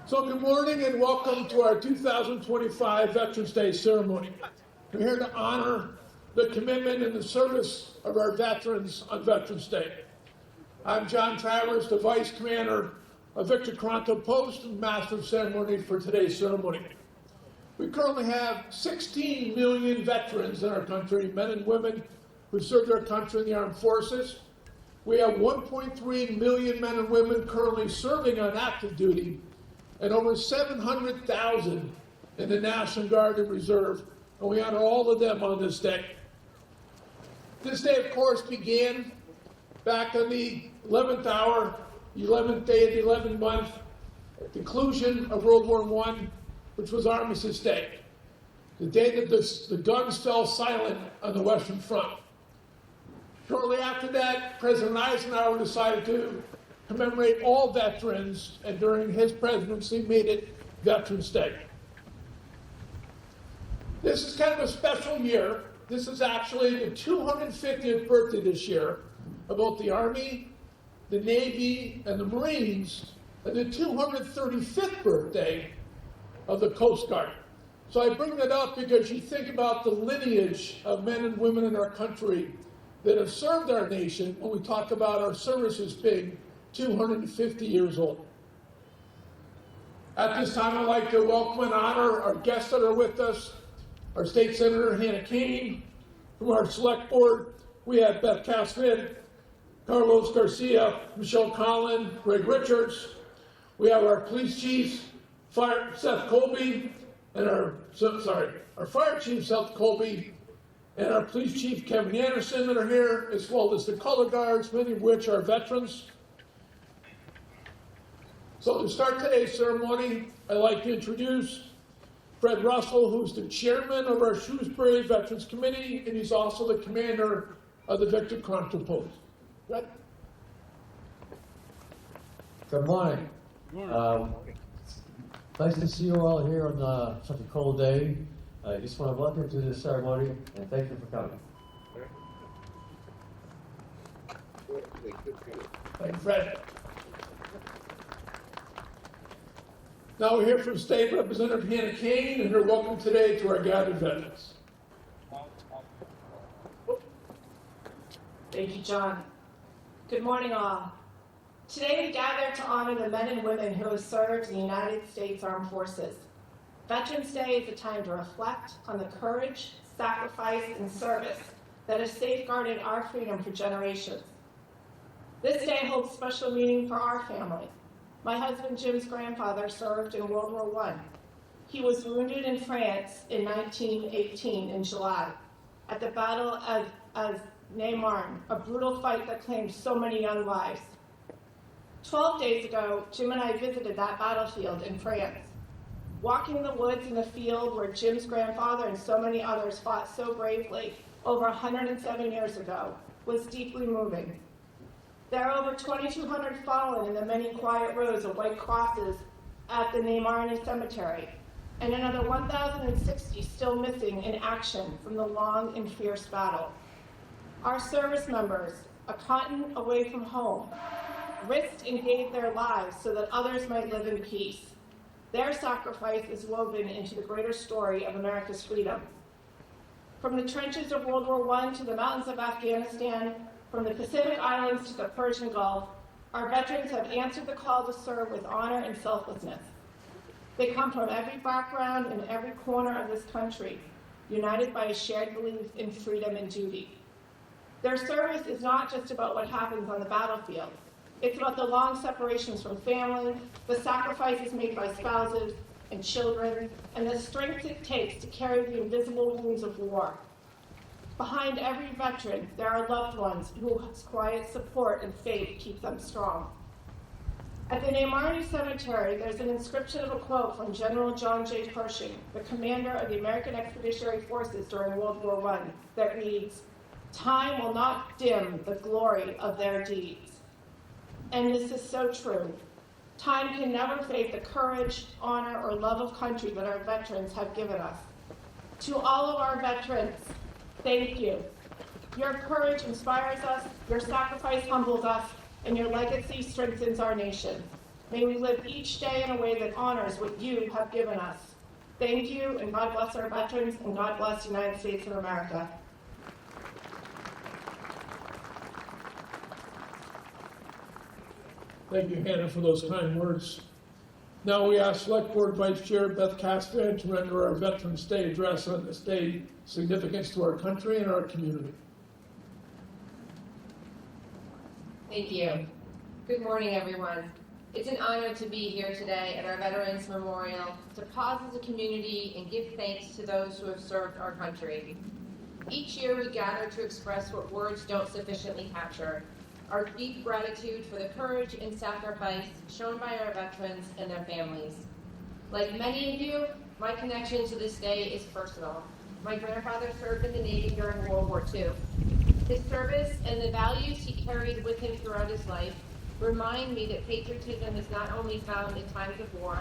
So good morning and welcome to our 2025 Veterans Day ceremony. We're here to honor the commitment and the service of our veterans on Veterans Day. I'm John Travers, the Vice Commander of Victor Toronto Post and Master of Ceremony for today's ceremony. We currently have 16 million veterans in our country, men and women who served our country in the armed forces. We have 1.3 million men and women currently serving on active duty, and over 700,000 in the National Guard and Reserve, and we honor all of them on this day. This day, of course, began back on the 11th hour, 11th day of the 11th month, at the conclusion of World War I, which was Armistice Day, the day that the guns fell silent on the Western Front. Shortly after that, President Eisenhower decided to commemorate all veterans, and during his presidency made it Veterans Day. This is kind of a special year. This is actually the 250th birthday this year of both the Army, the Navy, and the Marines, and the 235th birthday of the Coast Guard. So I bring that up because you think about the lineage of men and women in our country that have served our nation when we talk about our services being 250 years old. At this time, I'd like to welcome and honor our guests that are with us. Our State Senator Hannah Kane. From our Select Board, we have Beth Cassman, Carlos Garcia, Michelle Collin, Greg Richards. We have our Police Chief, Seth Colby, and our Fire Chief, Seth Colby, and our Police Chief, Kevin Anderson, that are here, as well as the Color Guards, many of which are veterans. So to start today's ceremony, I'd like to introduce Fred Russell, who's the chairman of our Shrewsbury Veterans Committee, and he's also the commander of the Victor Toronto Post. Fred? Good morning. Nice to see you all here on such a cold day. I just want to welcome you to this ceremony and thank you for coming. Thank you, Fred. Now we'll hear from State Representative Hannah Kane, and her welcome today to our gathered veterans. Thank you, John. Good morning, all. Today we gather to honor the men and women who have served in the United States Armed Forces. Veterans Day is a time to reflect on the courage, sacrifice, and service that has safeguarded our freedom for generations. This day holds special meaning for our family. My husband Jim's grandfather served in World War I. He was wounded in France in 1918 in July at the Battle of Namur, a brutal fight that claimed so many young lives. 12 days ago, Jim and I visited that battlefield in France. Walking the woods in the field where Jim's grandfather and so many others fought so bravely over 107 years ago was deeply moving. There are over 2,200 fallen in the many quiet rows of white crosses at the Namur Cemetery, and another 1,060 still missing in action from the long and fierce battle. Our service members, a continent away from home, risked and gave their lives so that others might live in peace. Their sacrifice is woven into the greater story of America's freedom. From the trenches of World War I to the mountains of Afghanistan, from the Pacific Islands to the Persian Gulf, our veterans have answered the call to serve with honor and selflessness. They come from every background and every corner of this country, united by a shared belief in freedom and duty. Their service is not just about what happens on the battlefield. It's about the long separations from family, the sacrifices made by spouses and children, and the strength it takes to carry the invisible wounds of war. Behind every veteran, there are loved ones whose quiet support and faith keep them strong. At the Namur Cemetery, there's an inscription of a quote from General John J. Pershing, the commander of the American Expeditionary Forces during World War I, that reads, "Time will not dim the glory of their deeds." And this is so true. Time can never fade the courage, honor, or love of country that our veterans have given us. To all of our veterans, thank you. Your courage inspires us, your sacrifice humbles us, and your legacy strengthens our nation. May we live each day in a way that honors what you have given us. Thank you, and God bless our veterans, and God bless the United States of America. Thank you, Hannah, for those kind words. Now we ask Select Board Vice Chair Beth Castrad to render our Veterans Day address on this day's significance to our country and our community. Thank you. Good morning, everyone. It's an honor to be here today at our Veterans Memorial to pause as a community and give thanks to those who have served our country. Each year we gather to express what words don't sufficiently capture, our deep gratitude for the courage and sacrifice shown by our veterans and their families. Like many of you, my connection to this day is personal. My grandfather served in the Navy during World War II. His service and the values he carried with him throughout his life remind me that patriotism is not only found in times of war,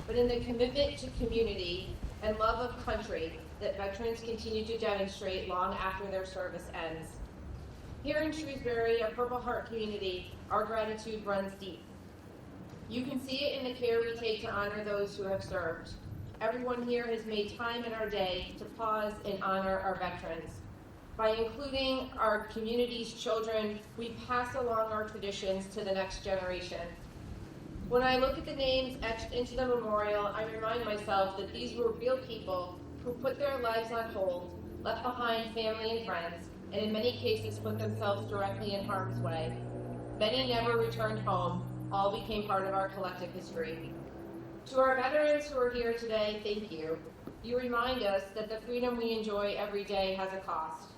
but in the commitment to community and love of country that veterans continue to demonstrate long after their service ends. Here in Shrewsbury, a Purple Heart community, our gratitude runs deep. You can see it in the care we take to honor those who have served. Everyone here has made time in our day to pause and honor our veterans. By including our community's children, we pass along our traditions to the next generation. When I look at the names etched into the memorial, I remind myself that these were real people who put their lives on hold, left behind family and friends, and in many cases put themselves directly in harm's way. Many never returned home. All became part of our collective history. To our veterans who are here today, thank you. You remind us that the freedom we enjoy every day has a cost.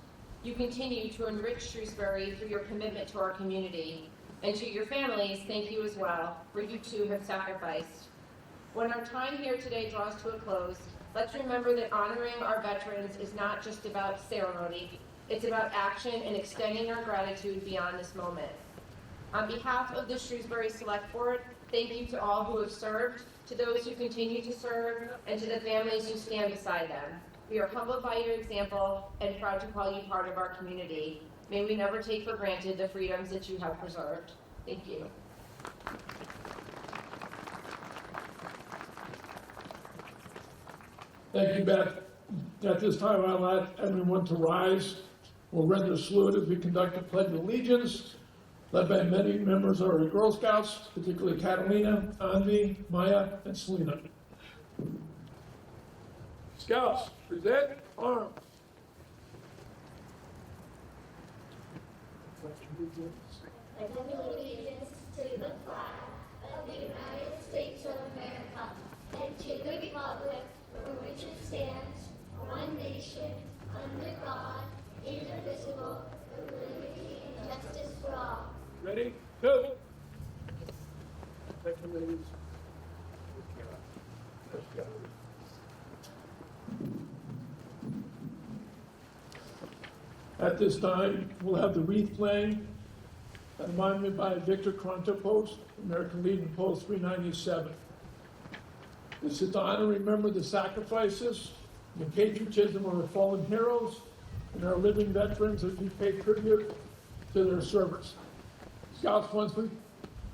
You continue to enrich Shrewsbury through your commitment to our community. And to your families, thank you as well, for you too have sacrificed. When our time here today draws to a close, let's remember that honoring our veterans is not just about ceremony, it's about action and extending our gratitude beyond this moment. On behalf of the Shrewsbury Select Board, thank you to all who have served, to those who continue to serve, and to the families who stand beside them. We are humbled by your example and proud to call you part of our community. May we never take for granted the freedoms that you have preserved. Thank you. Thank you, Beth. At this time, I'll ask everyone to rise. We'll render salute as we conduct a pledge of allegiance, led by many members of our Girl Scouts, particularly Catalina, Anvi, Maya, and Selena. Scouts, present arms. I pledge allegiance to the flag of the United States of America and to the republic for which it stands, one nation, under God, indivisible, with liberty and justice for all. Ready? Go. Thank you, ladies. At this time, we'll have the wreath playing, a monument by Victor Post, American Legion Post 397. This is to honor and remember the sacrifices, the patriotism of our fallen heroes, and our living veterans as we pay tribute to their service. Scouts, once we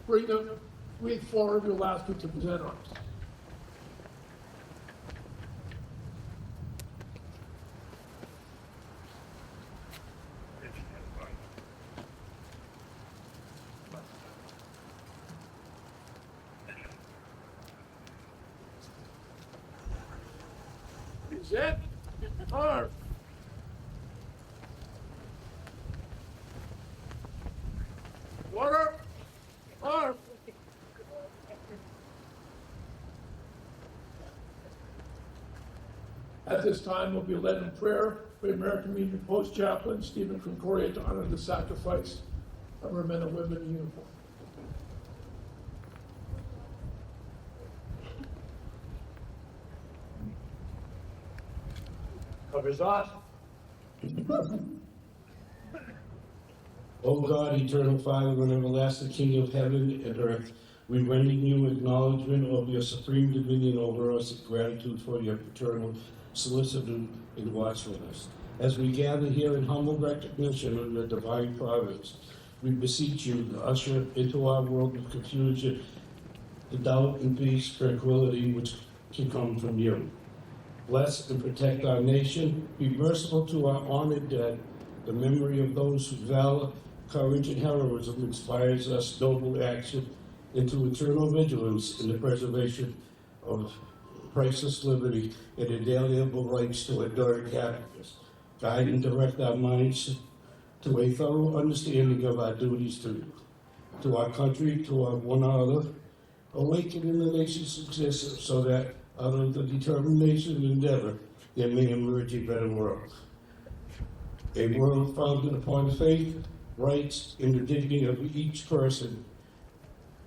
bring the wreath forward, we'll ask you to present arms. Present arms. Water, arms. At this time, we'll be led in prayer by American Legion Post Chaplain Stephen Concordia to honor the sacrifice of our men and women in uniform. Covers off. O God, eternal Father, and everlasting King of heaven and earth, we render you acknowledgement of your supreme dominion over us and gratitude for your paternal solicitude and watchfulness. As we gather here in humble recognition of your divine providence, we beseech you to usher into our world of confusion the doubt and peace, tranquility which can come from you. Bless and protect our nation. Be merciful to our honored dead. The memory of those whose valor, courage, and heroism inspires us noble action into eternal vigilance in the preservation of priceless liberty and inalienable rights to enduring happiness. Guide and direct our minds to a thorough understanding of our duties to our country, to our one another, awakening the nation's existence so that out of the determination and endeavor there may emerge a better world. A world founded upon faith, rights, and the dignity of each person.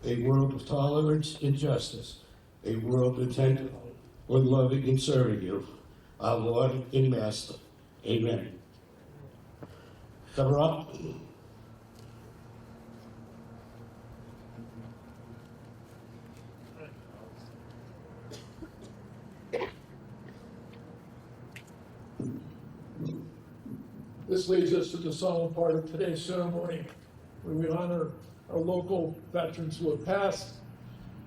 A world of tolerance and justice. A world intent on loving and serving you, our Lord and Master. Amen. Cover up. This leads us to the solemn part of today's ceremony, where we honor our local veterans who have passed,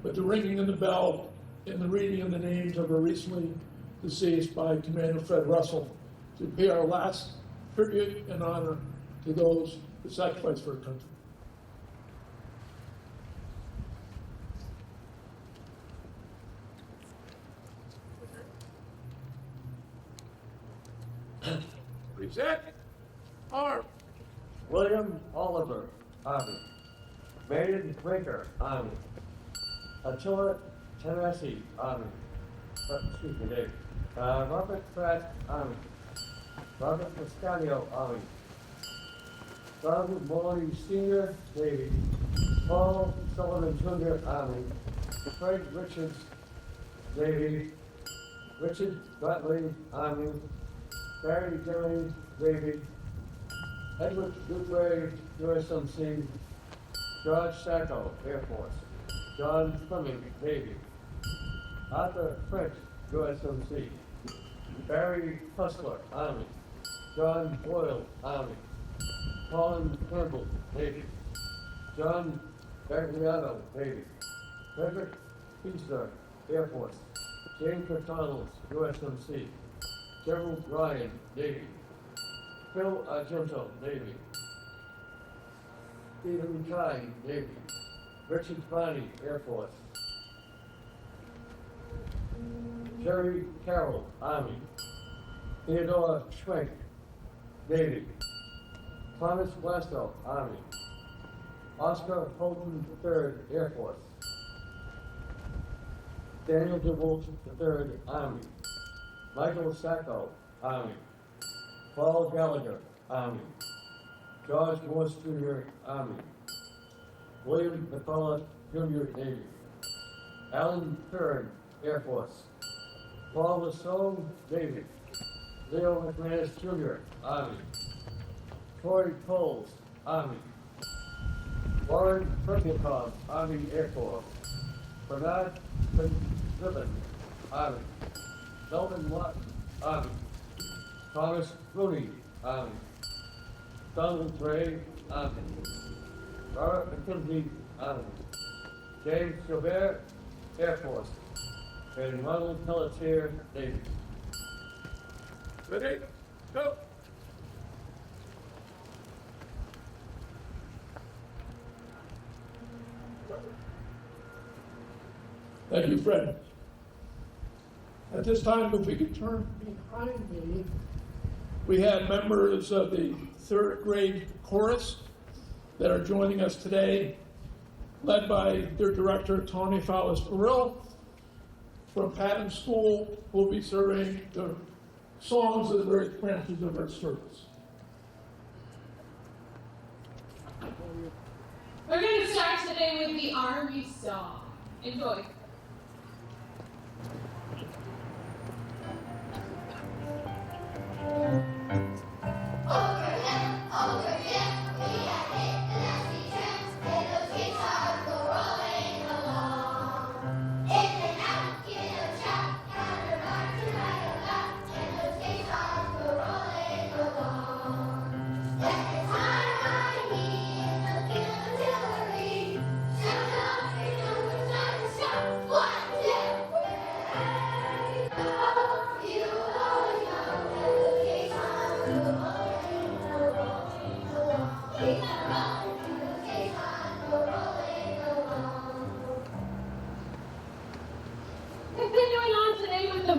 with the ringing of the bell and the reading of the names of our recently deceased by Commander Fred Russell, to pay our last tribute and honor to those who sacrificed for our country. Present arms. William Oliver, Army. Maynard Brinker, Army. Attila Tennessee, Army. Excuse me, Dave. Robert Pratt, Army. Robert Pascalio, Army. Donald Maloney Sr., Navy. Paul Sullivan Jr., Army. Fred Richards, Navy. Richard Gottlieb, Army. Barry Jones, Navy. Edward Goodway, USMC. George Sacco, Air Force. John Fleming, Navy. Arthur French, USMC. Barry Hustler, Army. John Boyle, Army. Colin Campbell, Navy. John Bagliano, Navy. Frederick Feaster, Air Force. James McDonald, USMC. Gerald Ryan, Navy. Phil Argento, Navy. Stephen Kai, Navy. Richard Bonney, Air Force. Jerry Carroll, Army. Theodore Schwenk, Navy. Thomas Blastow, Army. Oscar Holton III, Air Force. Daniel DeWolf III, Army. Michael Sacco, Army. Paul Gallagher, Army. George Morse Jr., Army. William McCullough Jr., Navy. Alan Kern, Air Force. Paul Lasone, Navy. Leo McManus Jr., Army. Troy Coles, Army. Warren Perkikov, Army Air Corps. Bernard Fitzgibbon, Army. Melvin Watt, Army. Thomas Rooney, Army. Donald Gray, Army. Robert McKenzie, Army. James Gilbert, Air Force. And Ronald Pelletier, Navy. Ready? Go. Thank you, Fred. At this time, if we could turn behind me, we have members of the third grade chorus that are joining us today, led by their director, Tony Fowles-Burrill, from Patton School, who will be serving the songs of the various branches of our service. We're going to start today with the Army song. Enjoy. Shout!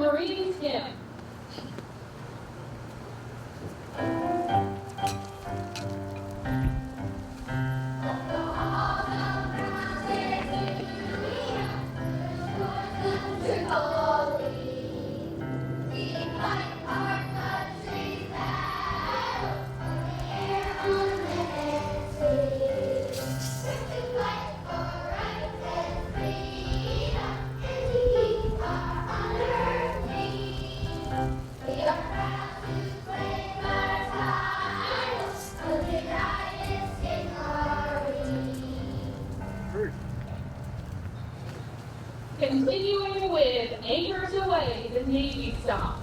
Marines hymn. Continuing with Anchors Away, the Navy stop.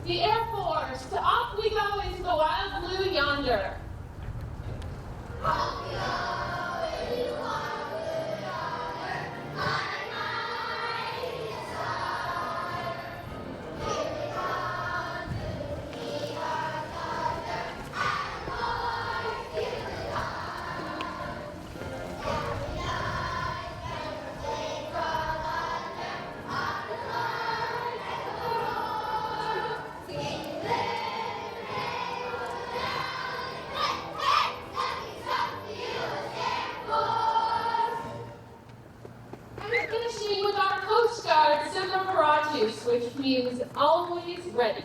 The Air Force, off we go into the wild blue yonder. We're finishing with our Coast Guard Semper Paratus, which means always ready.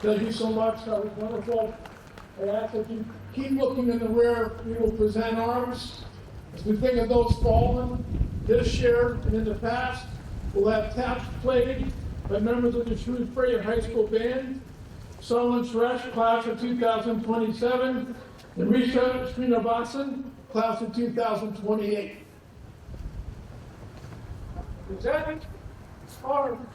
Thank you so much. That was wonderful. I ask that you keep looking in the rear. We will present arms. As we think of those fallen this year and in the past, we'll have taps played by members of the Shrewsbury High School Band, Solon Suresh, class of 2027, and Risha Srinivasan, class of 2028. Present arms.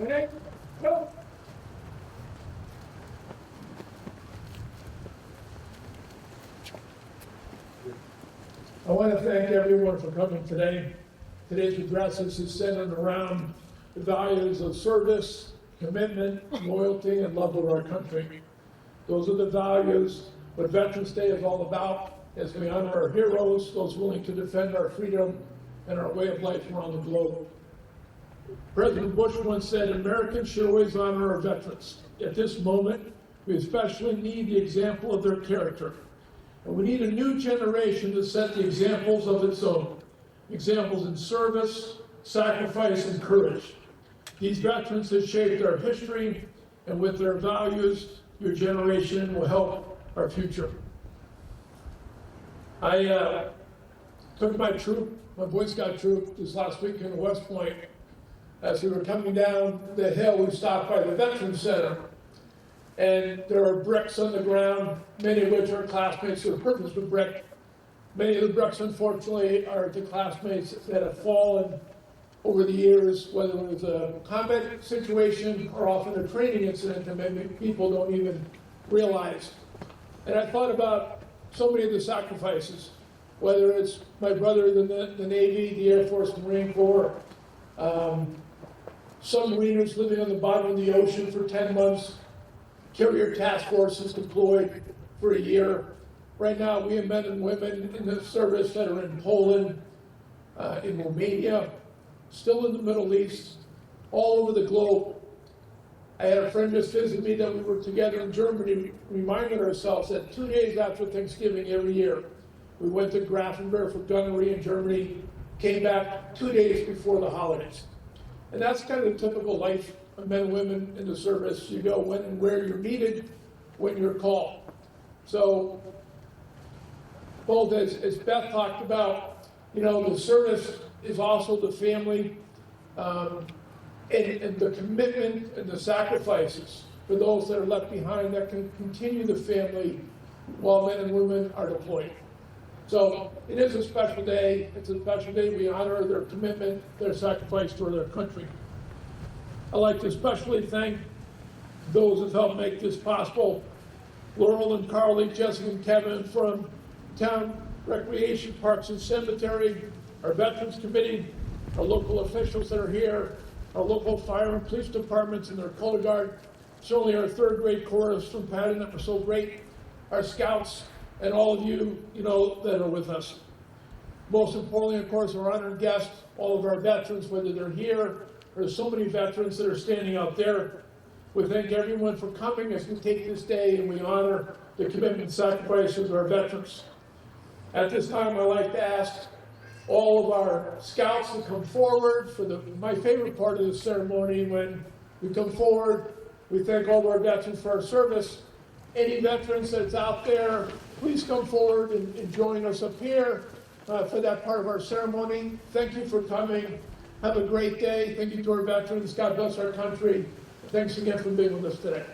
Renee, go. I want to thank everyone for coming today. Today's address is centered around the values of service, commitment, loyalty, and love of our country. Those are the values what Veterans Day is all about, as we honor our heroes, those willing to defend our freedom and our way of life around the globe. President Bush once said, Americans should always honor our veterans. At this moment, we especially need the example of their character. And we need a new generation to set the examples of its own. Examples in service, sacrifice, and courage. These veterans have shaped our history, and with their values, your generation will help our future. I took my troop, my Boy Scout troop, this last weekend in West Point. As we were coming down the hill, we stopped by the Veterans Center. And there are bricks on the ground, many of which are classmates who are purposed with brick. Many of the bricks, unfortunately, are the classmates that have fallen over the years, whether it was a combat situation or often a training incident that maybe people don't even realize. And I thought about so many of the sacrifices, whether it's my brother in the Navy, the Air Force, the Marine Corps, submariners living on the bottom of the ocean for 10 months, carrier task forces deployed for a year. Right now, we have men and women in the service that are in Poland, in Romania, still in the Middle East, all over the globe. I had a friend just visit me that we were together in Germany, reminding ourselves that 2 days after Thanksgiving every year, we went to Grafenberg for gunnery in Germany, came back 2 days before the holidays. And that's kind of the typical life of men and women in the service. You go when and where you're needed, when you're called. So, both as Beth talked about, the service is also the family, and the commitment and the sacrifices for those that are left behind that can continue the family while men and women are deployed. So it is a special day. It's a special day. We honor their commitment, their sacrifice to their country. I'd like to especially thank those who helped make this possible. Laurel and Carly, Jessica and Kevin from Town Recreation Parks and Cemetery, our Veterans Committee, our local officials that are here, our local fire and police departments and their color guard, certainly our third grade chorus from Patton that were so great, our scouts, and all of you, that are with us. Most importantly, of course, our honored guests, all of our veterans, whether they're here, there's so many veterans that are standing out there. We thank everyone for coming as we take this day and we honor the commitment and sacrifices of our veterans. At this time, I'd like to ask all of our scouts to come forward for my favorite part of the ceremony. When we come forward, we thank all of our veterans for our service. Any veterans that's out there, please come forward and join us up here for that part of our ceremony. Thank you for coming. Have a great day. Thank you to our veterans. God bless our country. Thanks again for being with us today.